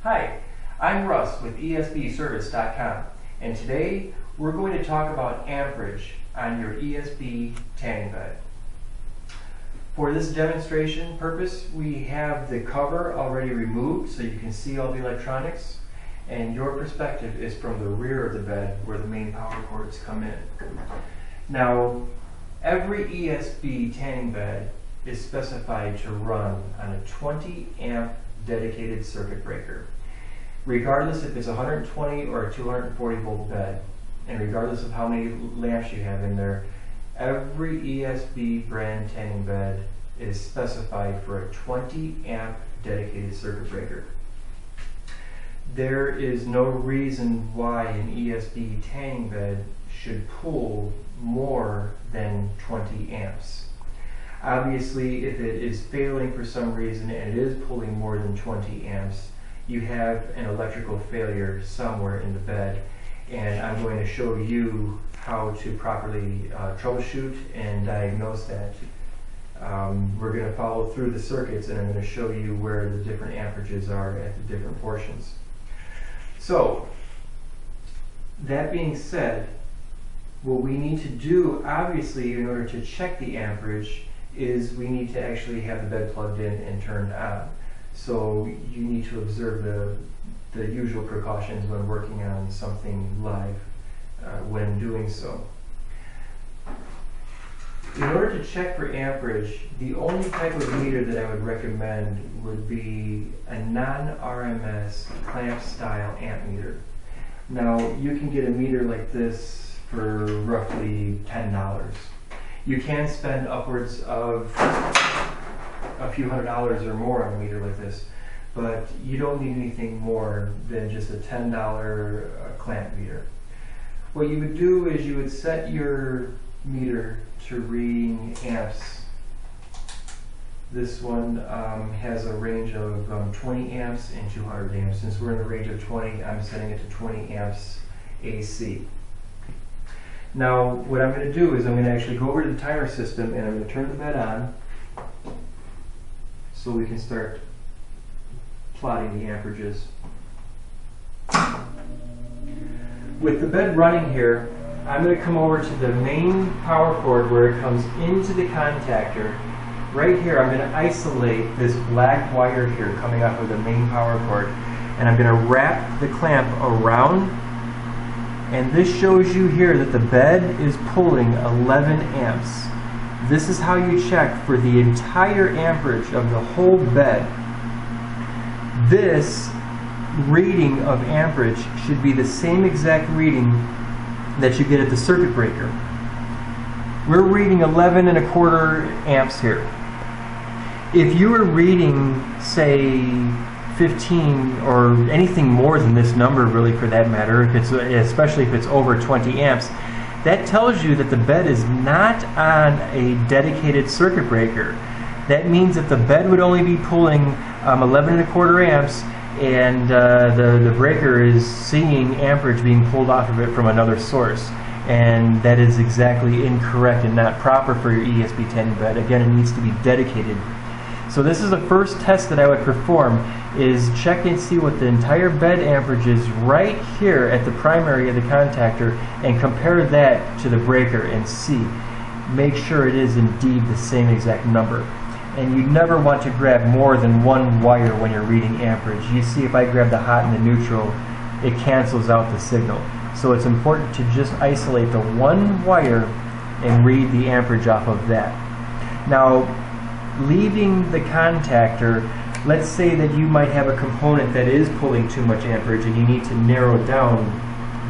Hi, I'm Russ with ESBService.com, and today we're going to talk about amperage on your ESB tanning bed. For this demonstration purpose, we have the cover already removed so you can see all the electronics, and your perspective is from the rear of the bed where the main power cords come in. Now, every ESB tanning bed is specified to run on a 20 amp dedicated circuit breaker. Regardless if it's a 120 or a 240 volt bed, and regardless of how many lamps you have in there, every ESB brand tanning bed is specified for a 20 amp dedicated circuit breaker. There is no reason why an ESB tanning bed should pull more than 20 amps. Obviously, if it is failing for some reason and it is pulling more than 20 amps, you have an electrical failure somewhere in the bed, and I'm going to show you how to properly troubleshoot and diagnose that. We're going to follow through the circuits, and I'm going to show you where the different amperages are at the different portions. So, that being said, what we need to do, obviously, in order to check the amperage, is we need to actually have the bed plugged in and turned on. So you need to observe the usual precautions when working on something live when doing so. In order to check for amperage, the only type of meter that I would recommend would be a non-RMS clamp style amp meter. Now, you can get a meter like this for roughly $10. You can spend upwards of a few $100s or more on a meter like this, but you don't need anything more than just a $10 clamp meter. What you would do is you would set your meter to reading amps. This one has a range of 20 amps and 200 amps. Since we're in the range of 20, I'm setting it to 20 amps AC. Now, what I'm going to do is I'm going to actually go over to the timer system and I'm going to turn the bed on so we can start plotting the amperages. With the bed running here, I'm going to come over to the main power cord where it comes into the contactor. Right here, I'm going to isolate this black wire here coming off of the main power cord, and I'm going to wrap the clamp around. And this shows you here that the bed is pulling 11 amps. This is how you check for the entire amperage of the whole bed. This reading of amperage should be the same exact reading that you get at the circuit breaker. We're reading 11 1/4 amps here. If you were reading, say, 15 or anything more than this number, really, for that matter, especially if it's over 20 amps, that tells you that the bed is not on a dedicated circuit breaker. That means that the bed would only be pulling 11 1/4 amps, and the breaker is seeing amperage being pulled off of it from another source. And that is exactly incorrect and not proper for your ESB tanning bed. Again, it needs to be dedicated. So this is the first test that I would perform, is check and see what the entire bed amperage is right here at the primary of the contactor and compare that to the breaker and see. Make sure it is indeed the same exact number. And you never want to grab more than one wire when you're reading amperage. You see, if I grab the hot and the neutral, it cancels out the signal. So it's important to just isolate the one wire and read the amperage off of that. Now, leaving the contactor, let's say that you might have a component that is pulling too much amperage and you need to narrow down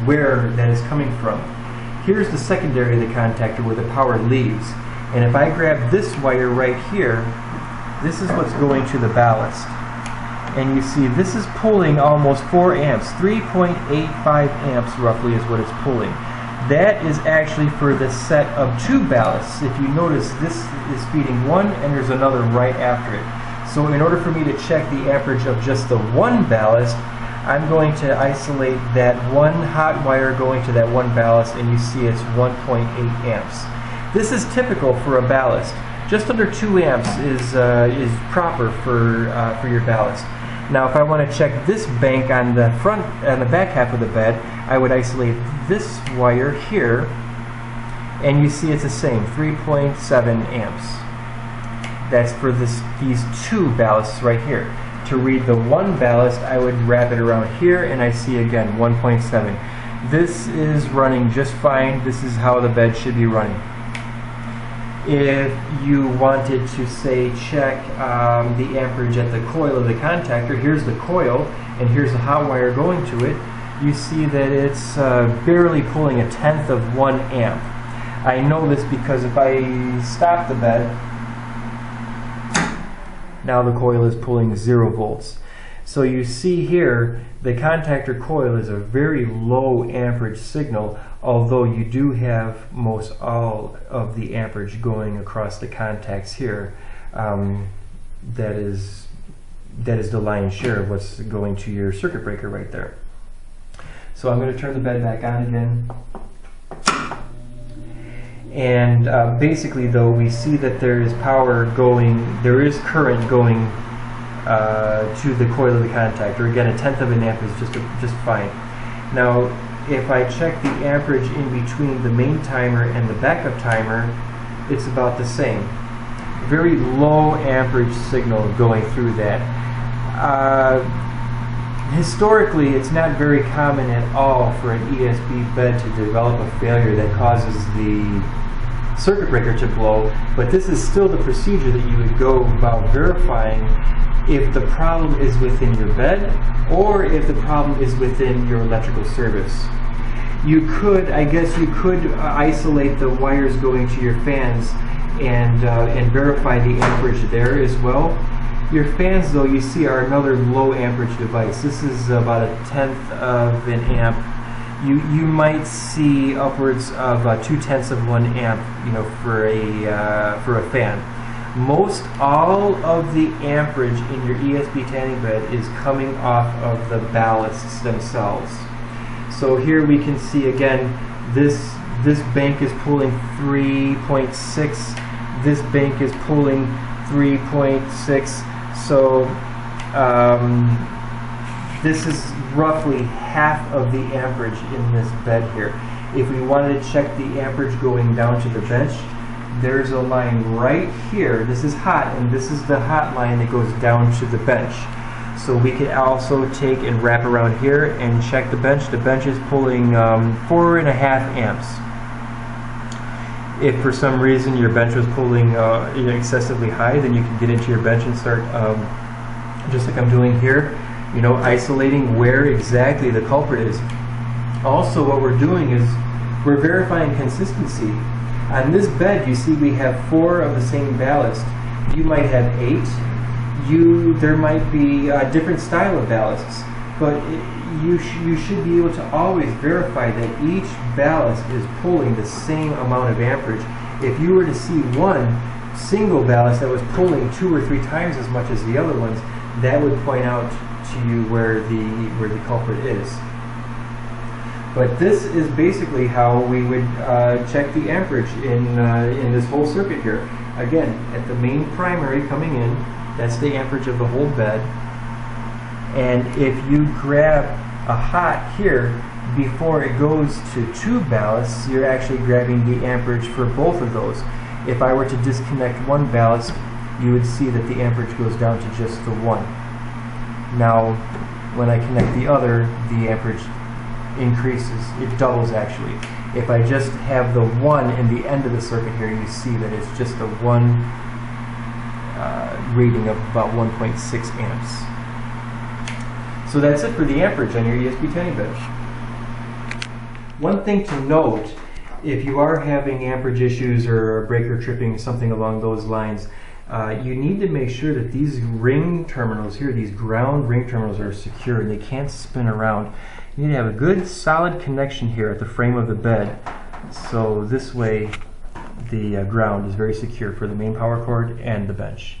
where that is coming from. Here's the secondary of the contactor where the power leaves. And if I grab this wire right here, this is what's going to the ballast. And you see this is pulling almost 4 amps, 3.85 amps roughly is what it's pulling. That is actually for the set of 2 ballasts. If you notice, this is feeding one and there's another right after it. So in order for me to check the amperage of just the one ballast, I'm going to isolate that one hot wire going to that one ballast, and you see it's 1.8 amps. This is typical for a ballast. Just under 2 amps is proper for your ballast. Now if I want to check this bank on the front and the back half of the bed, I would isolate this wire here, and you see it's the same, 3.7 amps. That's for these two ballasts right here. To read the one ballast, I would wrap it around here, and I see again 1.7. This is running just fine. This is how the bed should be running. If you wanted to say check the amperage at the coil of the contactor, here's the coil and here's the hot wire going to it, you see that it's barely pulling 1/10 of 1 amp. I know this because if I stop the bed, now the coil is pulling 0 volts. So you see here, the contactor coil is a very low amperage signal, although you do have most all of the amperage going across the contacts here. That is the lion's share of what's going to your circuit breaker right there. So I'm going to turn the bed back on again. And basically though, we see that there is power going, there is current going to the coil of the contactor. Again, 1/10 of an amp is just fine. Now, if I check the amperage in between the main timer and the backup timer, it's about the same. Very low amperage signal going through that. Historically, it's not very common at all for an ESB bed to develop a failure that causes the circuit breaker to blow, but this is still the procedure that you would go about verifying if the problem is within your bed or if the problem is within your electrical service. You could, I guess you could isolate the wires going to your fans and verify the amperage there as well. Your fans, though, you see, are another low amperage device. This is about 1/10 of an amp. You might see upwards of 2/10 of 1 amp, you know, for a fan. Most all of the amperage in your ESB tanning bed is coming off of the ballasts themselves. So here we can see again, this bank is pulling 3.6. This bank is pulling 3.6. So this is roughly half of the amperage in this bed here. If we wanted to check the amperage going down to the bench, there's a line right here. This is hot, and this is the hot line that goes down to the bench. So we can also take and wrap around here and check the bench. The bench is pulling 4.5 amps. If for some reason your bench was pulling excessively high, then you can get into your bench and start, just like I'm doing here, you know, isolating where exactly the culprit is. Also, what we're doing is we're verifying consistency. On this bed, you see we have 4 of the same ballast. You might have 8. There might be a different style of ballasts, but you should be able to always verify that each ballast is pulling the same amount of amperage. If you were to see one single ballast that was pulling 2 or 3 times as much as the other ones, that would point out to you where the culprit is. But this is basically how we would check the amperage in this whole circuit here. Again, at the main primary coming in, that's the amperage of the whole bed. And if you grab a hot here before it goes to 2 ballasts, you're actually grabbing the amperage for both of those. If I were to disconnect one ballast, you would see that the amperage goes down to just the 1. Now, when I connect the other, the amperage increases. It doubles actually. If I just have the 1 in the end of the circuit here, you see that it's just a 1 reading of about 1.6 amps. So that's it for the amperage on your ESB Tanning Bed. One thing to note, if you are having amperage issues or breaker tripping, something along those lines, you need to make sure that these ring terminals here, these ground ring terminals, are secure and they can't spin around. You need to have a good solid connection here at the frame of the bed, so this way the ground is very secure for the main power cord and the bench.